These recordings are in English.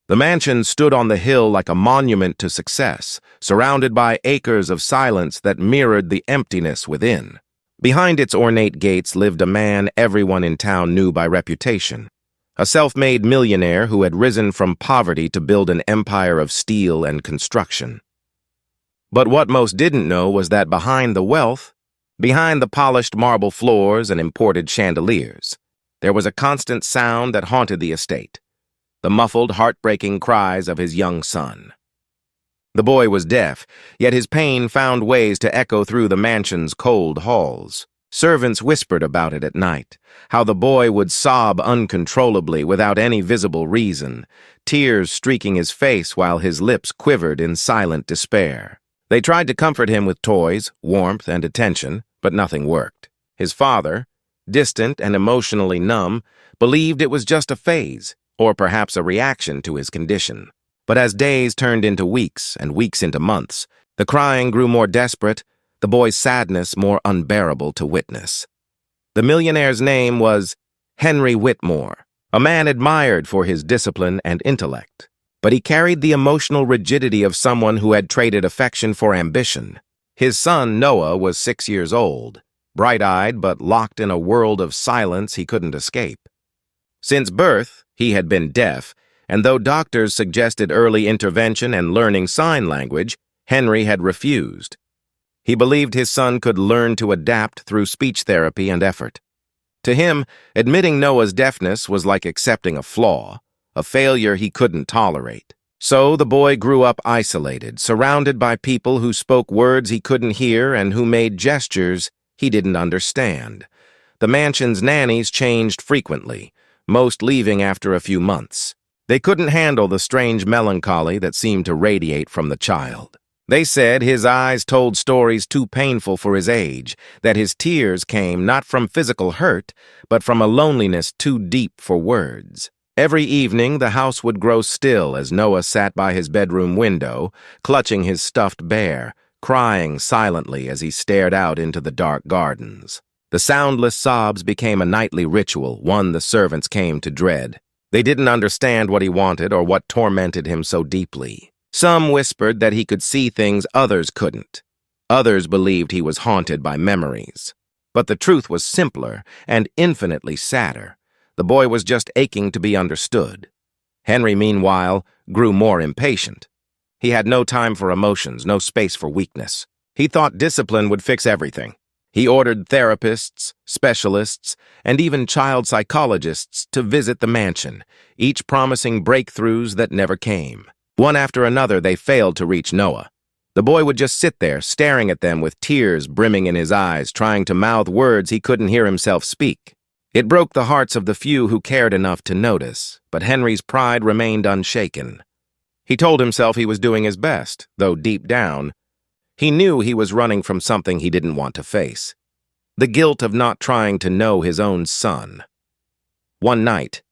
The mansion stood on the hill like a monument to success, surrounded by acres of silence that mirrored the emptiness within. Behind its ornate gates lived a man everyone in town knew by reputation, a self-made millionaire who had risen from poverty to build an empire of steel and construction. But what most didn't know was that behind the wealth, behind the polished marble floors and imported chandeliers, there was a constant sound that haunted the estate, the muffled, heartbreaking cries of his young son. The boy was deaf, yet his pain found ways to echo through the mansion's cold halls. Servants whispered about it at night, how the boy would sob uncontrollably without any visible reason, tears streaking his face while his lips quivered in silent despair. They tried to comfort him with toys, warmth, and attention, but nothing worked. His father, distant and emotionally numb, believed it was just a phase, or perhaps a reaction to his condition. But as days turned into weeks and weeks into months, the crying grew more desperate, the boy's sadness more unbearable to witness. The millionaire's name was Henry Whitmore, a man admired for his discipline and intellect. But he carried the emotional rigidity of someone who had traded affection for ambition. His son, Noah, was 6 years old, bright-eyed but locked in a world of silence he couldn't escape. Since birth, he had been deaf, and though doctors suggested early intervention and learning sign language, Henry had refused. He believed his son could learn to adapt through speech therapy and effort. To him, admitting Noah's deafness was like accepting a flaw, a failure he couldn't tolerate. So the boy grew up isolated, surrounded by people who spoke words he couldn't hear and who made gestures he didn't understand. The mansion's nannies changed frequently, most leaving after a few months. They couldn't handle the strange melancholy that seemed to radiate from the child. They said his eyes told stories too painful for his age, that his tears came not from physical hurt, but from a loneliness too deep for words. Every evening, the house would grow still as Noah sat by his bedroom window, clutching his stuffed bear, crying silently as he stared out into the dark gardens. The soundless sobs became a nightly ritual, one the servants came to dread. They didn't understand what he wanted or what tormented him so deeply. Some whispered that he could see things others couldn't. Others believed he was haunted by memories. But the truth was simpler and infinitely sadder. The boy was just aching to be understood. Henry, meanwhile, grew more impatient. He had no time for emotions, no space for weakness. He thought discipline would fix everything. He ordered therapists, specialists, and even child psychologists to visit the mansion, each promising breakthroughs that never came. One after another, they failed to reach Noah. The boy would just sit there, staring at them with tears brimming in his eyes, trying to mouth words he couldn't hear himself speak. It broke the hearts of the few who cared enough to notice, but Henry's pride remained unshaken. He told himself he was doing his best, though deep down, he knew he was running from something he didn't want to face. The guilt of not trying to know his own son. One night,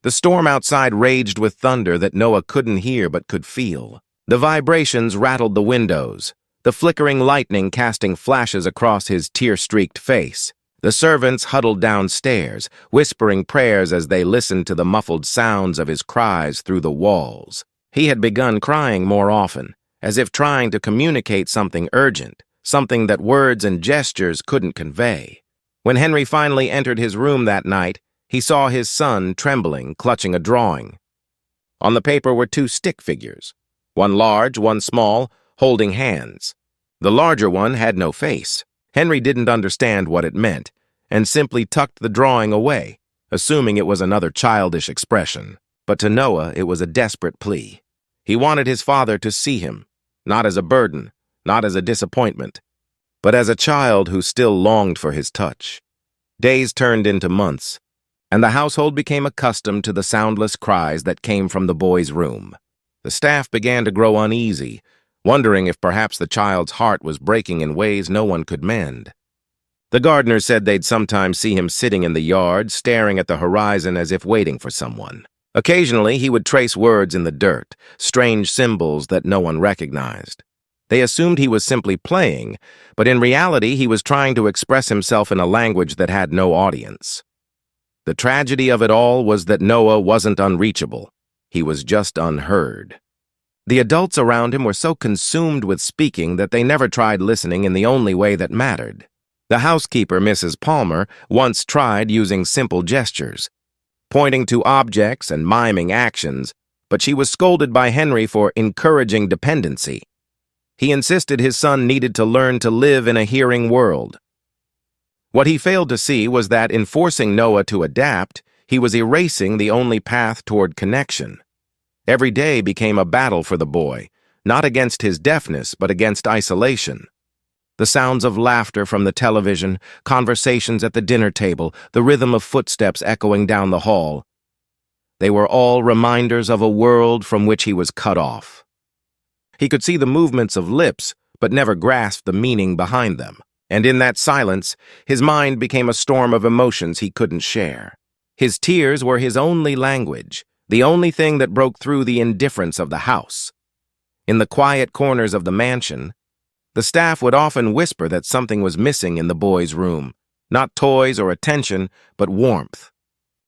the storm outside raged with thunder that Noah couldn't hear but could feel. The vibrations rattled the windows, the flickering lightning casting flashes across his tear-streaked face. The servants huddled downstairs, whispering prayers as they listened to the muffled sounds of his cries through the walls. He had begun crying more often, as if trying to communicate something urgent, something that words and gestures couldn't convey. When Henry finally entered his room that night, he saw his son trembling, clutching a drawing. On the paper were two stick figures, one large, one small, holding hands. The larger one had no face. Henry didn't understand what it meant, and simply tucked the drawing away, assuming it was another childish expression. But to Noah, it was a desperate plea. He wanted his father to see him, not as a burden, not as a disappointment, but as a child who still longed for his touch. Days turned into months, and the household became accustomed to the soundless cries that came from the boy's room. The staff began to grow uneasy, wondering if perhaps the child's heart was breaking in ways no one could mend. The gardeners said they'd sometimes see him sitting in the yard, staring at the horizon as if waiting for someone. Occasionally, he would trace words in the dirt, strange symbols that no one recognized. They assumed he was simply playing, but in reality, he was trying to express himself in a language that had no audience. The tragedy of it all was that Noah wasn't unreachable. He was just unheard. The adults around him were so consumed with speaking that they never tried listening in the only way that mattered. The housekeeper, Mrs. Palmer, once tried using simple gestures, pointing to objects and miming actions, but she was scolded by Henry for encouraging dependency. He insisted his son needed to learn to live in a hearing world. What he failed to see was that in forcing Noah to adapt, he was erasing the only path toward connection. Every day became a battle for the boy, not against his deafness, but against isolation. The sounds of laughter from the television, conversations at the dinner table, the rhythm of footsteps echoing down the hall. They were all reminders of a world from which he was cut off. He could see the movements of lips, but never grasped the meaning behind them. And in that silence, his mind became a storm of emotions he couldn't share. His tears were his only language, the only thing that broke through the indifference of the house. In the quiet corners of the mansion, the staff would often whisper that something was missing in the boy's room, not toys or attention, but warmth.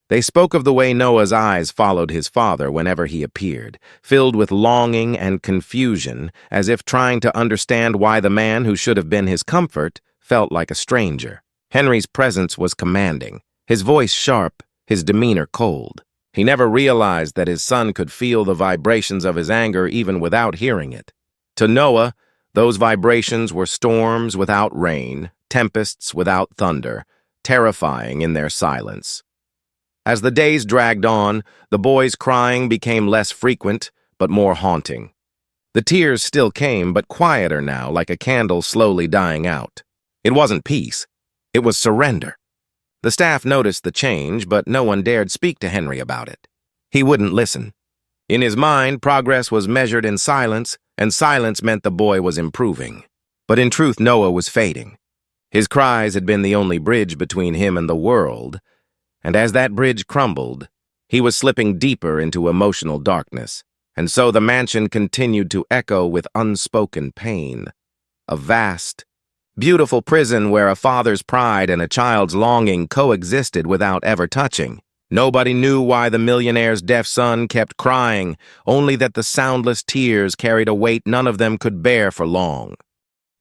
They spoke of the way Noah's eyes followed his father whenever he appeared, filled with longing and confusion, as if trying to understand why the man who should have been his comfort felt like a stranger. Henry's presence was commanding, his voice sharp, his demeanor cold. He never realized that his son could feel the vibrations of his anger even without hearing it. To Noah, those vibrations were storms without rain, tempests without thunder, terrifying in their silence. As the days dragged on, the boy's crying became less frequent, but more haunting. The tears still came, but quieter now, like a candle slowly dying out. It wasn't peace. It was surrender. The staff noticed the change, but no one dared speak to Henry about it. He wouldn't listen. In his mind, progress was measured in silence, and silence meant the boy was improving. But in truth, Noah was fading. His cries had been the only bridge between him and the world, and as that bridge crumbled, he was slipping deeper into emotional darkness, and so the mansion continued to echo with unspoken pain. A vast, beautiful prison where a father's pride and a child's longing coexisted without ever touching. Nobody knew why the millionaire's deaf son kept crying, only that the soundless tears carried a weight none of them could bear for long.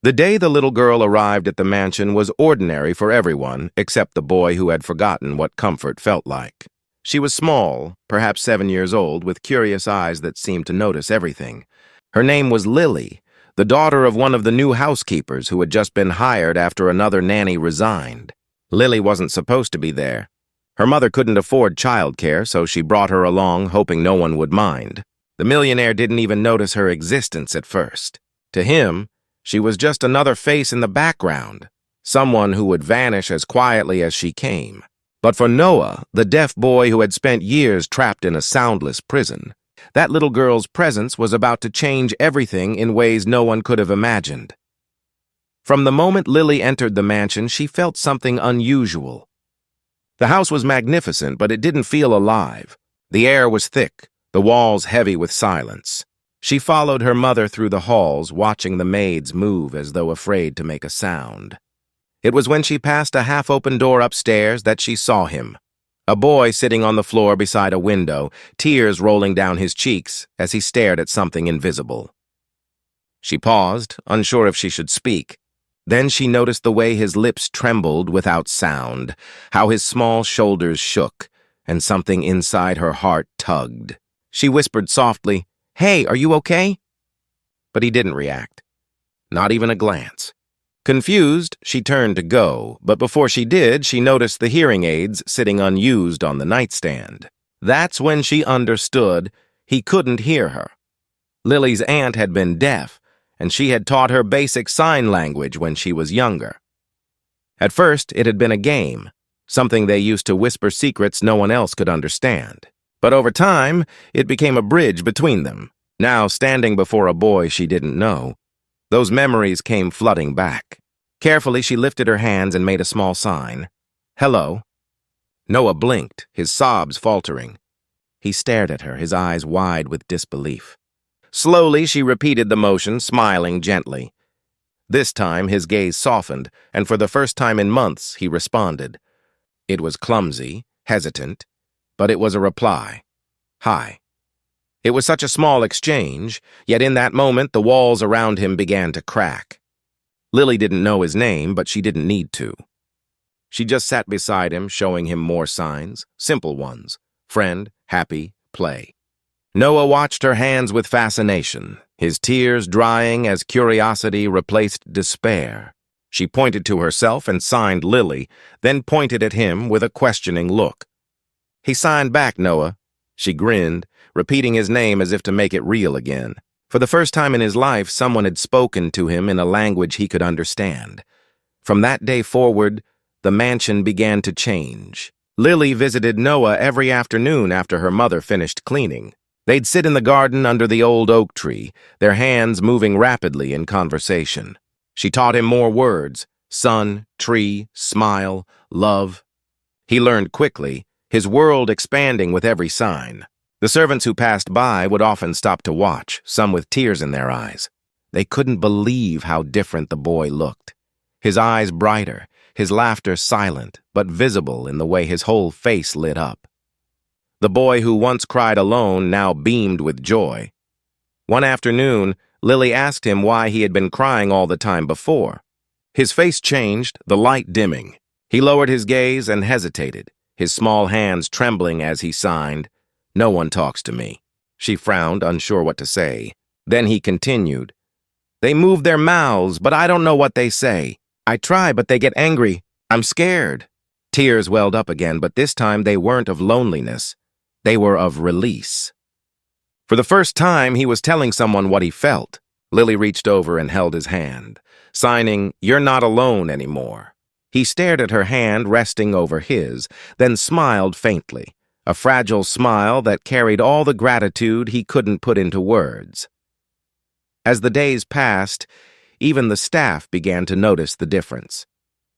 The day the little girl arrived at the mansion was ordinary for everyone except the boy who had forgotten what comfort felt like. She was small, perhaps 7 years old, with curious eyes that seemed to notice everything. Her name was Lily, the daughter of one of the new housekeepers who had just been hired after another nanny resigned. Lily wasn't supposed to be there. Her mother couldn't afford childcare, so she brought her along, hoping no one would mind. The millionaire didn't even notice her existence at first. To him, she was just another face in the background, someone who would vanish as quietly as she came. But for Noah, the deaf boy who had spent years trapped in a soundless prison, that little girl's presence was about to change everything in ways no one could have imagined. From the moment Lily entered the mansion, she felt something unusual. The house was magnificent, but it didn't feel alive. The air was thick, the walls heavy with silence. She followed her mother through the halls, watching the maids move as though afraid to make a sound. It was when she passed a half-open door upstairs that she saw him. A boy sitting on the floor beside a window, tears rolling down his cheeks as he stared at something invisible. She paused, unsure if she should speak. Then she noticed the way his lips trembled without sound, how his small shoulders shook, and something inside her heart tugged. She whispered softly, "Hey, are you okay?" But he didn't react. Not even a glance. Confused, she turned to go, but before she did, she noticed the hearing aids sitting unused on the nightstand. That's when she understood he couldn't hear her. Lily's aunt had been deaf, and she had taught her basic sign language when she was younger. At first, it had been a game, something they used to whisper secrets no one else could understand. But over time, it became a bridge between them. Now, standing before a boy she didn't know, those memories came flooding back. Carefully, she lifted her hands and made a small sign. "Hello." Noah blinked, his sobs faltering. He stared at her, his eyes wide with disbelief. Slowly, she repeated the motion, smiling gently. This time, his gaze softened, and for the first time in months, he responded. It was clumsy, hesitant, but it was a reply. "Hi." It was such a small exchange, yet in that moment the walls around him began to crack. Lily didn't know his name, but she didn't need to. She just sat beside him, showing him more signs, simple ones: friend, happy, play. Noah watched her hands with fascination, his tears drying as curiosity replaced despair. She pointed to herself and signed Lily, then pointed at him with a questioning look. He signed back, Noah. She grinned, repeating his name as if to make it real again. For the first time in his life, someone had spoken to him in a language he could understand. From that day forward, the mansion began to change. Lily visited Noah every afternoon after her mother finished cleaning. They'd sit in the garden under the old oak tree, their hands moving rapidly in conversation. She taught him more words: sun, tree, smile, love. He learned quickly, his world expanding with every sign. The servants who passed by would often stop to watch, some with tears in their eyes. They couldn't believe how different the boy looked. His eyes brighter, his laughter silent, but visible in the way his whole face lit up. The boy who once cried alone now beamed with joy. One afternoon, Lily asked him why he had been crying all the time before. His face changed, the light dimming. He lowered his gaze and hesitated, his small hands trembling as he signed, "No one talks to me." She frowned, unsure what to say. Then he continued, "They move their mouths, but I don't know what they say. I try, but they get angry. I'm scared." Tears welled up again, but this time they weren't of loneliness. They were of release. For the first time, he was telling someone what he felt. Lily reached over and held his hand, signing, "You're not alone anymore." He stared at her hand resting over his, then smiled faintly, a fragile smile that carried all the gratitude he couldn't put into words. As the days passed, even the staff began to notice the difference.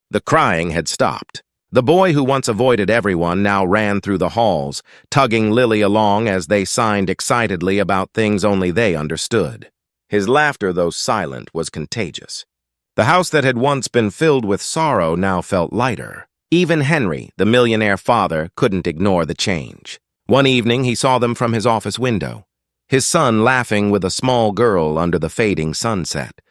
The crying had stopped. The boy who once avoided everyone now ran through the halls, tugging Lily along as they signed excitedly about things only they understood. His laughter, though silent, was contagious. The house that had once been filled with sorrow now felt lighter. Even Henry, the millionaire father, couldn't ignore the change. One evening he saw them from his office window, his son laughing with a small girl under the fading sunset.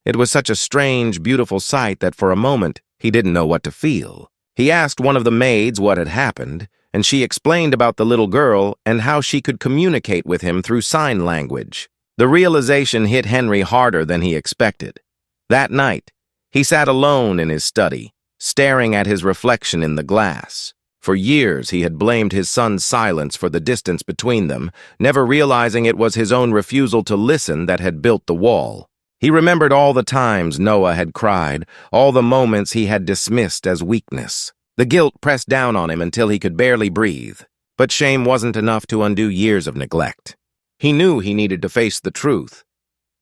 It was such a strange, beautiful sight that for a moment he didn't know what to feel. He asked one of the maids what had happened, and she explained about the little girl and how she could communicate with him through sign language. The realization hit Henry harder than he expected. That night, he sat alone in his study, staring at his reflection in the glass. For years, he had blamed his son's silence for the distance between them, never realizing it was his own refusal to listen that had built the wall. He remembered all the times Noah had cried, all the moments he had dismissed as weakness. The guilt pressed down on him until he could barely breathe. But shame wasn't enough to undo years of neglect. He knew he needed to face the truth.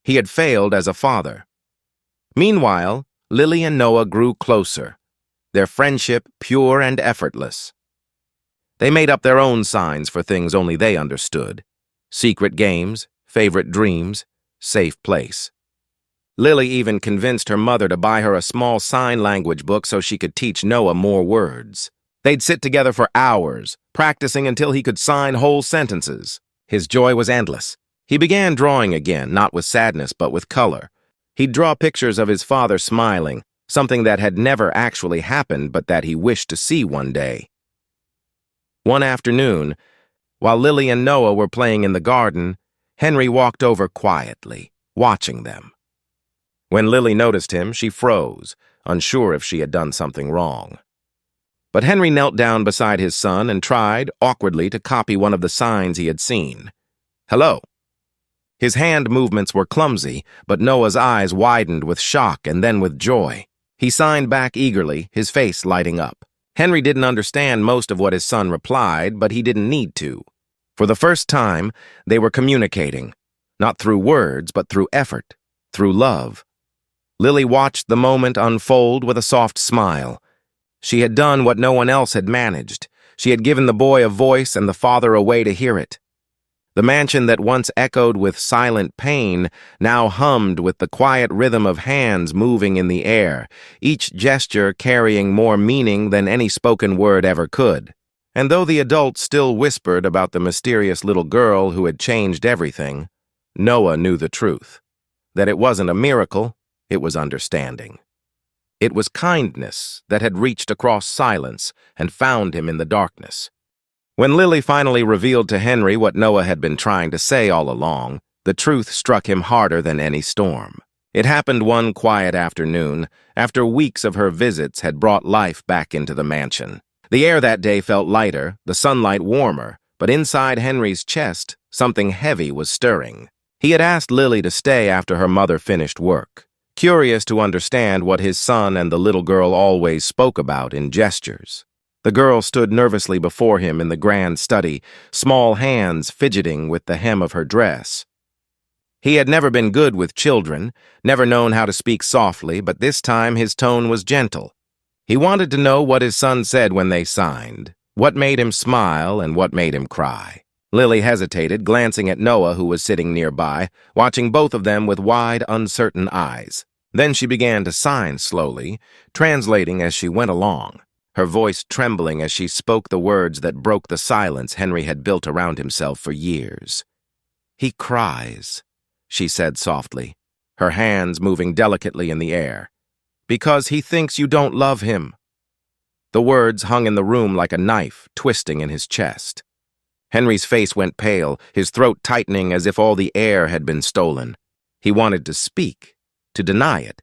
He had failed as a father. Meanwhile, Lily and Noah grew closer, their friendship pure and effortless. They made up their own signs for things only they understood: secret games, favorite dreams, safe place. Lily even convinced her mother to buy her a small sign language book so she could teach Noah more words. They'd sit together for hours, practicing until he could sign whole sentences. His joy was endless. He began drawing again, not with sadness but with color. He'd draw pictures of his father smiling, something that had never actually happened but that he wished to see one day. One afternoon, while Lily and Noah were playing in the garden, Henry walked over quietly, watching them. When Lily noticed him, she froze, unsure if she had done something wrong. But Henry knelt down beside his son and tried, awkwardly, to copy one of the signs he had seen. "Hello." His hand movements were clumsy, but Noah's eyes widened with shock and then with joy. He signed back eagerly, his face lighting up. Henry didn't understand most of what his son replied, but he didn't need to. For the first time, they were communicating, not through words, but through effort, through love. Lily watched the moment unfold with a soft smile. She had done what no one else had managed. She had given the boy a voice and the father a way to hear it. The mansion that once echoed with silent pain now hummed with the quiet rhythm of hands moving in the air, each gesture carrying more meaning than any spoken word ever could. And though the adults still whispered about the mysterious little girl who had changed everything, Noah knew the truth. That it wasn't a miracle, it was understanding. It was kindness that had reached across silence and found him in the darkness. When Lily finally revealed to Henry what Noah had been trying to say all along, the truth struck him harder than any storm. It happened one quiet afternoon, after weeks of her visits had brought life back into the mansion. The air that day felt lighter, the sunlight warmer, but inside Henry's chest, something heavy was stirring. He had asked Lily to stay after her mother finished work, curious to understand what his son and the little girl always spoke about in gestures. The girl stood nervously before him in the grand study, small hands fidgeting with the hem of her dress. He had never been good with children, never known how to speak softly, but this time his tone was gentle. He wanted to know what his son said when they signed, what made him smile and what made him cry. Lily hesitated, glancing at Noah, who was sitting nearby, watching both of them with wide, uncertain eyes. Then she began to sign slowly, translating as she went along, her voice trembling as she spoke the words that broke the silence Henry had built around himself for years. "He cries," she said softly, her hands moving delicately in the air, "because he thinks you don't love him." The words hung in the room like a knife, twisting in his chest. Henry's face went pale, his throat tightening as if all the air had been stolen. He wanted to speak, to deny it,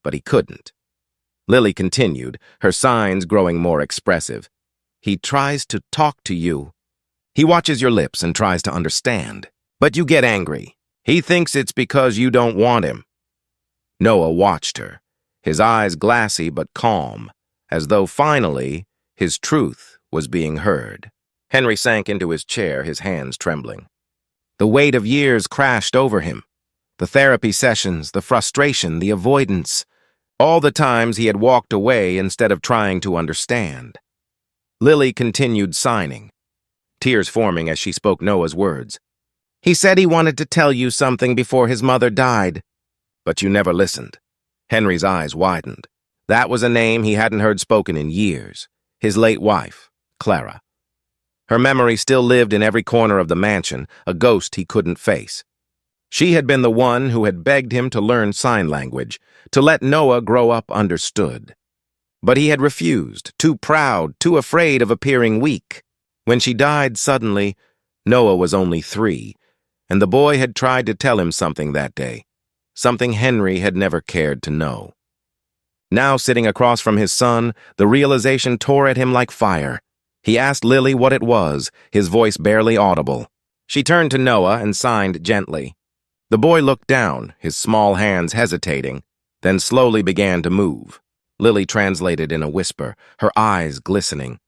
but he couldn't. Lily continued, her signs growing more expressive. "He tries to talk to you. He watches your lips and tries to understand, but you get angry. He thinks it's because you don't want him." Noah watched her, his eyes glassy but calm, as though finally his truth was being heard. Henry sank into his chair, his hands trembling. The weight of years crashed over him. The therapy sessions, the frustration, the avoidance, all the times he had walked away instead of trying to understand. Lily continued signing, tears forming as she spoke Noah's words. "He said he wanted to tell you something before his mother died, but you never listened." Henry's eyes widened. That was a name he hadn't heard spoken in years. His late wife, Clara. Her memory still lived in every corner of the mansion, a ghost he couldn't face. She had been the one who had begged him to learn sign language, to let Noah grow up understood. But he had refused, too proud, too afraid of appearing weak. When she died suddenly, Noah was only 3, and the boy had tried to tell him something that day, something Henry had never cared to know. Now sitting across from his son, the realization tore at him like fire. He asked Lily what it was, his voice barely audible. She turned to Noah and signed gently. The boy looked down, his small hands hesitating, then slowly began to move. Lily translated in a whisper, her eyes glistening.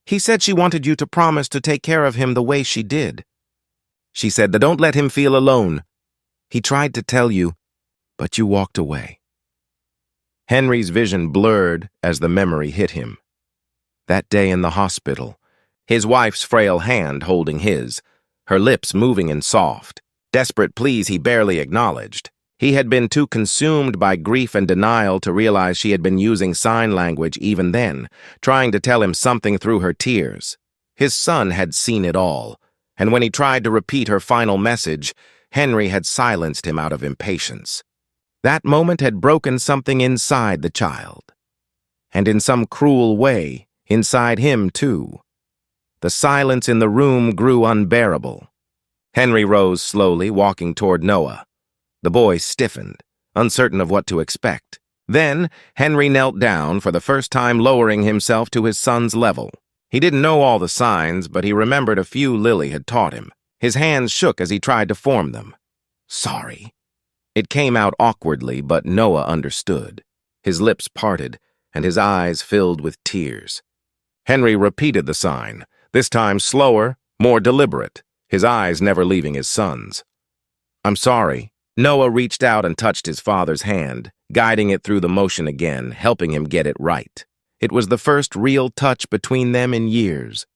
"He said she wanted you to promise to take care of him the way she did. She said that don't let him feel alone. He tried to tell you, but you walked away." Henry's vision blurred as the memory hit him. That day in the hospital, his wife's frail hand holding his, her lips moving in soft, desperate pleas he barely acknowledged. He had been too consumed by grief and denial to realize she had been using sign language even then, trying to tell him something through her tears. His son had seen it all, and when he tried to repeat her final message, Henry had silenced him out of impatience. That moment had broken something inside the child. And in some cruel way, inside him too. The silence in the room grew unbearable. Henry rose slowly, walking toward Noah. The boy stiffened, uncertain of what to expect. Then, Henry knelt down, for the first time lowering himself to his son's level. He didn't know all the signs, but he remembered a few Lily had taught him. His hands shook as he tried to form them. "Sorry." It came out awkwardly, but Noah understood. His lips parted, and his eyes filled with tears. Henry repeated the sign, this time slower, more deliberate, his eyes never leaving his son's. "I'm sorry." Noah reached out and touched his father's hand, guiding it through the motion again, helping him get it right. It was the first real touch between them in years.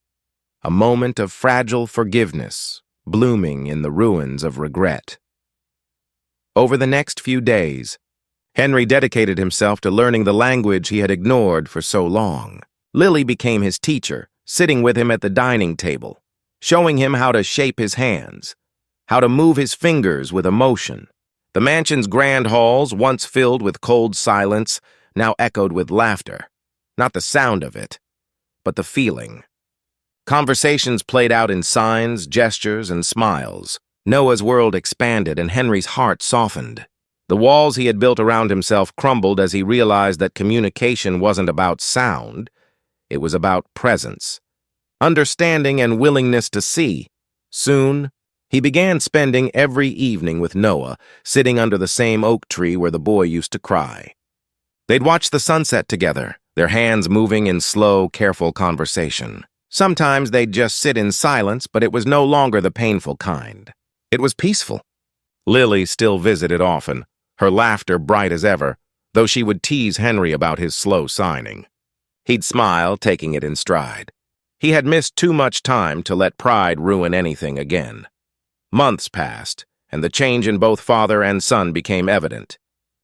A moment of fragile forgiveness, blooming in the ruins of regret. Over the next few days, Henry dedicated himself to learning the language he had ignored for so long. Lily became his teacher, sitting with him at the dining table, showing him how to shape his hands, how to move his fingers with emotion. The mansion's grand halls, once filled with cold silence, now echoed with laughter. Not the sound of it, but the feeling. Conversations played out in signs, gestures, and smiles. Noah's world expanded and Henry's heart softened. The walls he had built around himself crumbled as he realized that communication wasn't about sound, it was about presence, understanding, and willingness to see. Soon, he began spending every evening with Noah, sitting under the same oak tree where the boy used to cry. They'd watch the sunset together, their hands moving in slow, careful conversation. Sometimes they'd just sit in silence, but it was no longer the painful kind. It was peaceful. Lily still visited often, her laughter bright as ever, though she would tease Henry about his slow signing. He'd smile, taking it in stride. He had missed too much time to let pride ruin anything again. Months passed, and the change in both father and son became evident.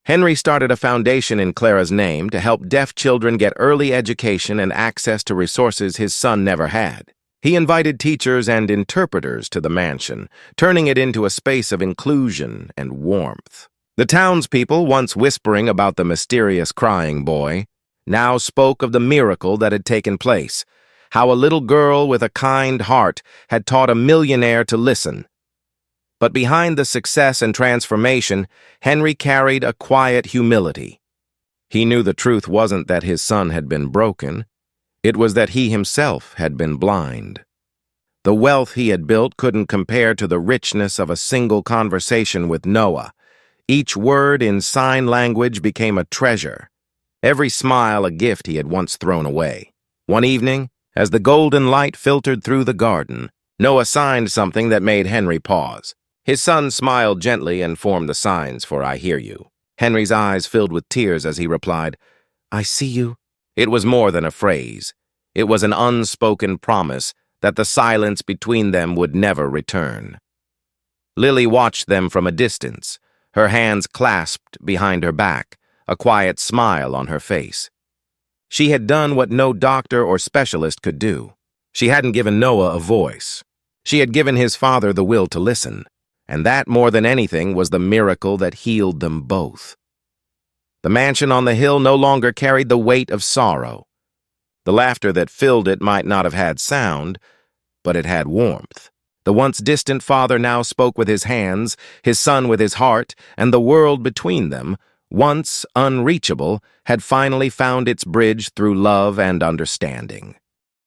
Henry started a foundation in Clara's name to help deaf children get early education and access to resources his son never had. He invited teachers and interpreters to the mansion, turning it into a space of inclusion and warmth. The townspeople, once whispering about the mysterious crying boy, now spoke of the miracle that had taken place, how a little girl with a kind heart had taught a millionaire to listen. But behind the success and transformation, Henry carried a quiet humility. He knew the truth wasn't that his son had been broken. It was that he himself had been blind. The wealth he had built couldn't compare to the richness of a single conversation with Noah. Each word in sign language became a treasure. Every smile a gift he had once thrown away. One evening, as the golden light filtered through the garden, Noah signed something that made Henry pause. His son smiled gently and formed the signs for "I hear you." Henry's eyes filled with tears as he replied, "I see you." It was more than a phrase. It was an unspoken promise that the silence between them would never return. Lily watched them from a distance, her hands clasped behind her back, a quiet smile on her face. She had done what no doctor or specialist could do. She hadn't given Noah a voice. She had given his father the will to listen. And that, more than anything, was the miracle that healed them both. The mansion on the hill no longer carried the weight of sorrow. The laughter that filled it might not have had sound, but it had warmth. The once distant father now spoke with his hands, his son with his heart, and the world between them, once unreachable, had finally found its bridge through love and understanding.